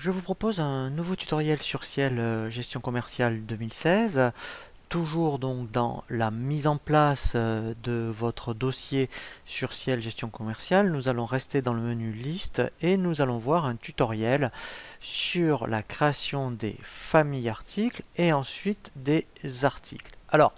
Je vous propose un nouveau tutoriel sur Ciel Gestion commerciale 2016, toujours donc dans la mise en place de votre dossier sur Ciel Gestion commerciale. Nous allons rester dans le menu Liste et nous allons voir un tutoriel sur la création des familles articles et ensuite des articles. Alors,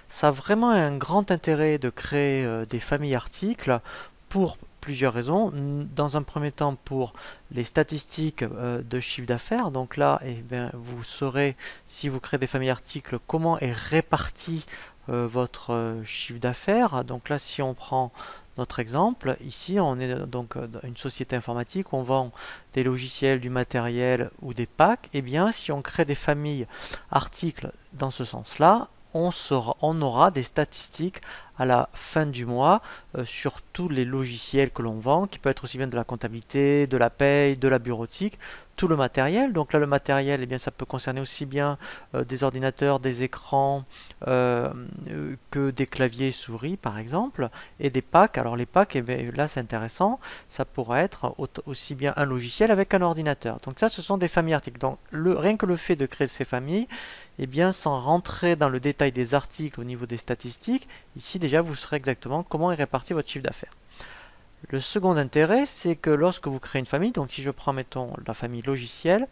ça a vraiment un grand intérêt de créer des familles articles pour plusieurs raisons. Dans un premier temps, pour les statistiques de chiffre d'affaires. Donc là, eh bien, vous saurez, si vous créez des familles articles, comment est réparti votre chiffre d'affaires. Donc là, si on prend notre exemple, ici, on est donc dans une société informatique, on vend des logiciels, du matériel ou des packs. Eh bien, si on crée des familles articles dans ce sens-là, on aura des statistiques à la fin du mois sur tous les logiciels que l'on vend, qui peut être aussi bien de la comptabilité, de la paye, de la bureautique, tout le matériel. Donc là, le matériel, eh bien, ça peut concerner aussi bien des ordinateurs, des écrans, que des claviers souris, par exemple, et des packs. Alors les packs, eh bien, là, c'est intéressant, ça pourrait être aussi bien un logiciel avec un ordinateur. Donc ça, ce sont des familles articles. Donc rien que le fait de créer ces familles, eh bien, sans rentrer dans le détail des articles au niveau des statistiques, ici déjà vous saurez exactement comment est réparti votre chiffre d'affaires. Le second intérêt, c'est que lorsque vous créez une famille, donc si je prends mettons la famille logicielle,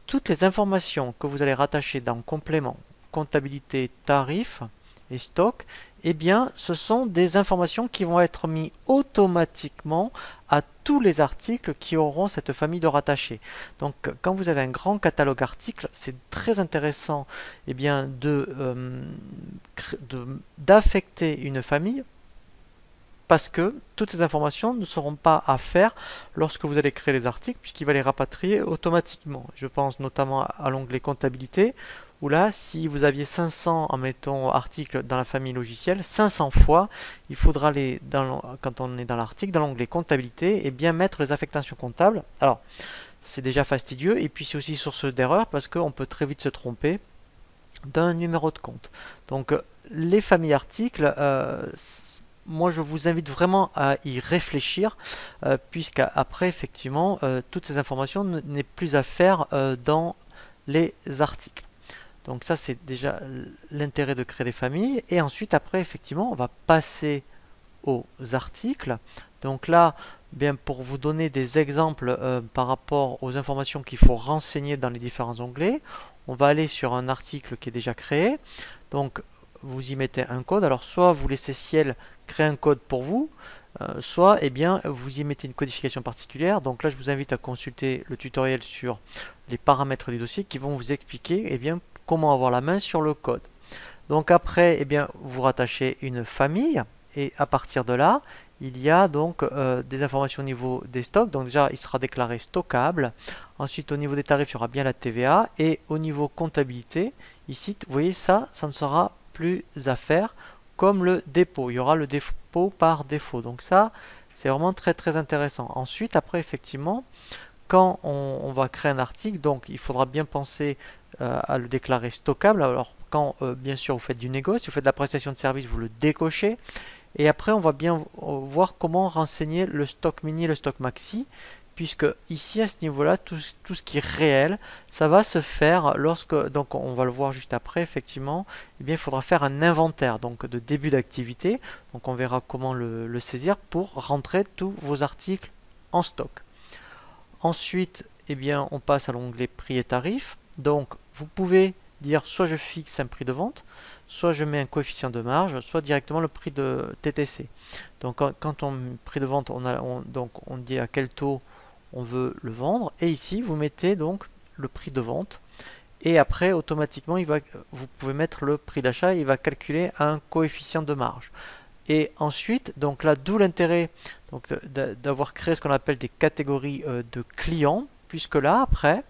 toutes les informations que vous allez rattacher dans complément, comptabilité, tarif et stock, eh bien, ce sont des informations qui vont être mises automatiquement à tous les articles qui auront cette famille de rattachés. Donc, quand vous avez un grand catalogue articles, c'est très intéressant eh bien, d'affecter une famille parce que toutes ces informations ne seront pas à faire lorsque vous allez créer les articles, puisqu'il va les rapatrier automatiquement. Je pense notamment à l'onglet comptabilité, où là, si vous aviez 500, en mettons, articles dans la famille logicielle, 500 fois, il faudra quand on est dans l'article, dans l'onglet comptabilité, et bien mettre les affectations comptables. Alors, c'est déjà fastidieux, et puis c'est aussi source d'erreur, parce qu'on peut très vite se tromper d'un numéro de compte. Donc, les familles articles, moi je vous invite vraiment à y réfléchir puisqu'après effectivement toutes ces informations n'est plus à faire dans les articles. Donc ça c'est déjà l'intérêt de créer des familles et ensuite après effectivement on va passer aux articles. Donc là bien pour vous donner des exemples par rapport aux informations qu'il faut renseigner dans les différents onglets, on va aller sur un article qui est déjà créé. Donc vous y mettez un code. Alors soit vous laissez Ciel créer un code pour vous, soit eh bien, vous y mettez une codification particulière. Donc là, je vous invite à consulter le tutoriel sur les paramètres du dossier qui vont vous expliquer eh bien, comment avoir la main sur le code. Donc après, eh bien, vous rattachez une famille et à partir de là, il y a donc des informations au niveau des stocks. Donc déjà, il sera déclaré stockable. Ensuite, au niveau des tarifs, il y aura bien la TVA. Et au niveau comptabilité, ici, vous voyez, ça ne sera plus à faire comme le dépôt. Il y aura le dépôt par défaut. Donc ça, c'est vraiment très très intéressant. Ensuite, après, effectivement, quand on va créer un article, donc il faudra bien penser à le déclarer stockable. Alors, quand bien sûr vous faites du négoce, si vous faites de la prestation de service, vous le décochez. Et après, on va bien voir comment renseigner le stock mini et le stock maxi, puisque ici, à ce niveau-là, tout ce qui est réel, ça va se faire lorsque, donc on va le voir juste après, effectivement, eh bien, il faudra faire un inventaire donc de début d'activité. Donc on verra comment le saisir pour rentrer tous vos articles en stock. Ensuite, eh bien, on passe à l'onglet prix et tarifs. Donc, vous pouvez dire soit je fixe un prix de vente, soit je mets un coefficient de marge, soit directement le prix de TTC. Donc, quand on prix de vente, on dit à quel taux on veut le vendre. Et ici, vous mettez donc le prix de vente. Et après, automatiquement, vous pouvez mettre le prix d'achat. Il va calculer un coefficient de marge. Et ensuite, donc là, d'où l'intérêt d'avoir créé ce qu'on appelle des catégories de clients, puisque là, après,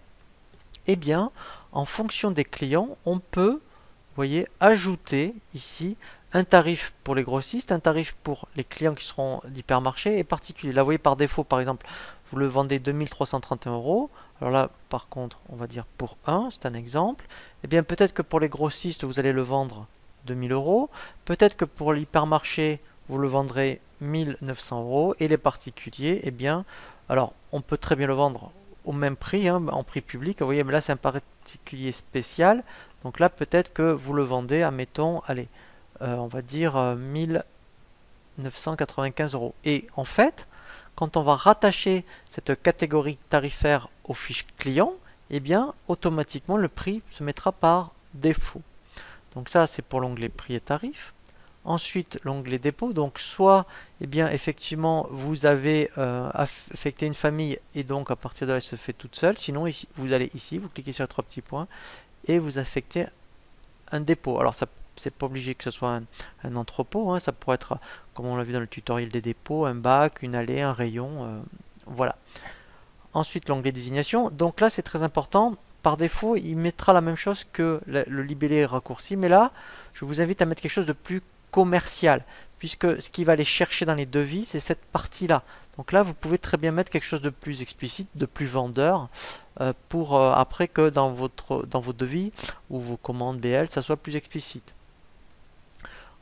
eh bien, en fonction des clients, on peut, vous voyez, ajouter ici un tarif pour les grossistes, un tarif pour les clients qui seront d'hypermarché et particuliers. Là, vous voyez, par défaut, par exemple, vous le vendez 2331 euros. Alors là, par contre, on va dire pour 1, c'est un exemple. Eh bien, peut-être que pour les grossistes, vous allez le vendre 2000 euros. Peut-être que pour l'hypermarché, vous le vendrez 1900 euros. Et les particuliers, eh bien, alors, on peut très bien le vendre au même prix, hein, en prix public. Vous voyez, mais là c'est un particulier spécial. Donc là peut-être que vous le vendez, admettons, allez, on va dire 1995 euros. Et en fait, quand on va rattacher cette catégorie tarifaire aux fiches clients, eh bien automatiquement le prix se mettra par défaut. Donc ça c'est pour l'onglet prix et tarifs. Ensuite, l'onglet dépôt. Donc, soit, eh bien, effectivement, vous avez affecté une famille et donc à partir de là, elle se fait toute seule. Sinon, ici, vous allez ici, vous cliquez sur les trois petits points et vous affectez un dépôt. Alors, ça, c'est pas obligé que ce soit un entrepôt. Hein. Ça pourrait être, comme on l'a vu dans le tutoriel des dépôts, un bac, une allée, un rayon. Voilà. Ensuite, l'onglet désignation. Donc là, c'est très important. Par défaut, il mettra la même chose que le libellé raccourci. Mais là, je vous invite à mettre quelque chose de plus commercial, puisque ce qui va aller chercher dans les devis, c'est cette partie-là. Donc là, vous pouvez très bien mettre quelque chose de plus explicite, de plus vendeur, pour après que dans vos devis ou vos commandes BL, ça soit plus explicite.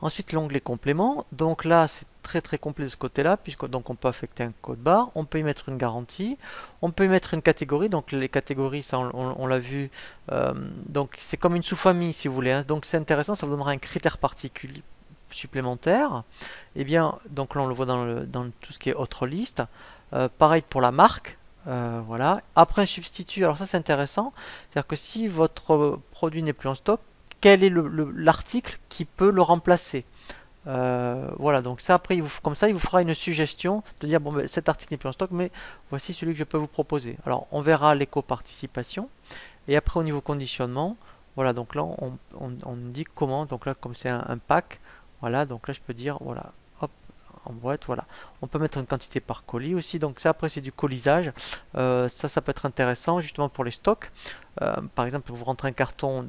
Ensuite, l'onglet complément. Donc là, c'est très complet de ce côté-là, puisque donc on peut affecter un code barre, on peut y mettre une garantie, on peut y mettre une catégorie. Donc les catégories, ça on l'a vu. Donc c'est comme une sous-famille, si vous voulez. Hein. Donc c'est intéressant, ça vous donnera un critère particulier supplémentaire. Et bien, donc là on le voit dans tout ce qui est autre liste. Pareil pour la marque. Voilà. Après un substitut, alors ça c'est intéressant, c'est-à-dire que si votre produit n'est plus en stock, quel est l'article qui peut le remplacer. Voilà, donc ça après, comme ça, il vous fera une suggestion de dire, bon, ben, cet article n'est plus en stock, mais voici celui que je peux vous proposer. Alors, on verra l'éco-participation. Et après, au niveau conditionnement, voilà, donc là, on dit comment, donc là, comme c'est un pack, voilà, donc là, je peux dire, voilà, hop, en boîte, voilà. On peut mettre une quantité par colis aussi, donc ça, après, c'est du colisage. Ça peut être intéressant, justement, pour les stocks. Par exemple, vous rentrez un carton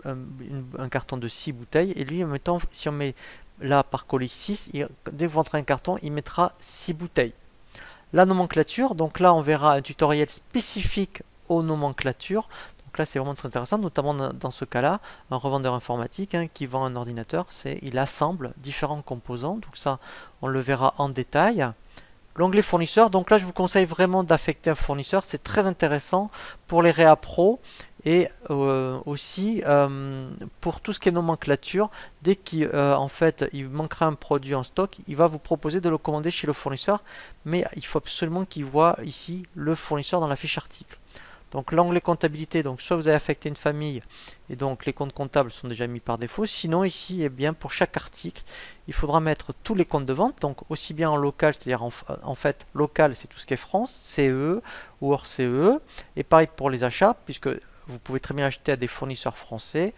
un carton de 6 bouteilles, et lui, en mettant, si on met là par colis 6, dès que vous rentrez un carton, il mettra 6 bouteilles. La nomenclature, donc là, on verra un tutoriel spécifique aux nomenclatures. Donc là, c'est vraiment très intéressant, notamment dans ce cas-là, un revendeur informatique qui vend un ordinateur, il assemble différents composants. Donc ça, on le verra en détail. L'onglet fournisseur, donc là je vous conseille vraiment d'affecter un fournisseur, c'est très intéressant pour les réa pro et aussi pour tout ce qui est nomenclature. Dès qu'en fait il manquera un produit en stock, il va vous proposer de le commander chez le fournisseur, mais il faut absolument qu'il voit ici le fournisseur dans la fiche article. Donc l'onglet comptabilité, donc soit vous avez affecté une famille et donc les comptes comptables sont déjà mis par défaut. Sinon ici, eh bien, pour chaque article, il faudra mettre tous les comptes de vente, donc aussi bien en local, c'est-à-dire en fait local c'est tout ce qui est France, CE ou hors CE. Et pareil pour les achats, puisque vous pouvez très bien acheter à des fournisseurs français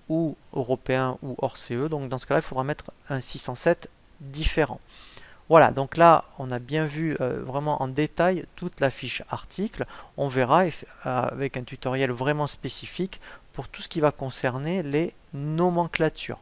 ou européens ou hors CE. Donc dans ce cas-là, il faudra mettre un 607 différent. Voilà, donc là, on a bien vu vraiment en détail toute la fiche article. On verra avec un tutoriel vraiment spécifique pour tout ce qui va concerner les nomenclatures.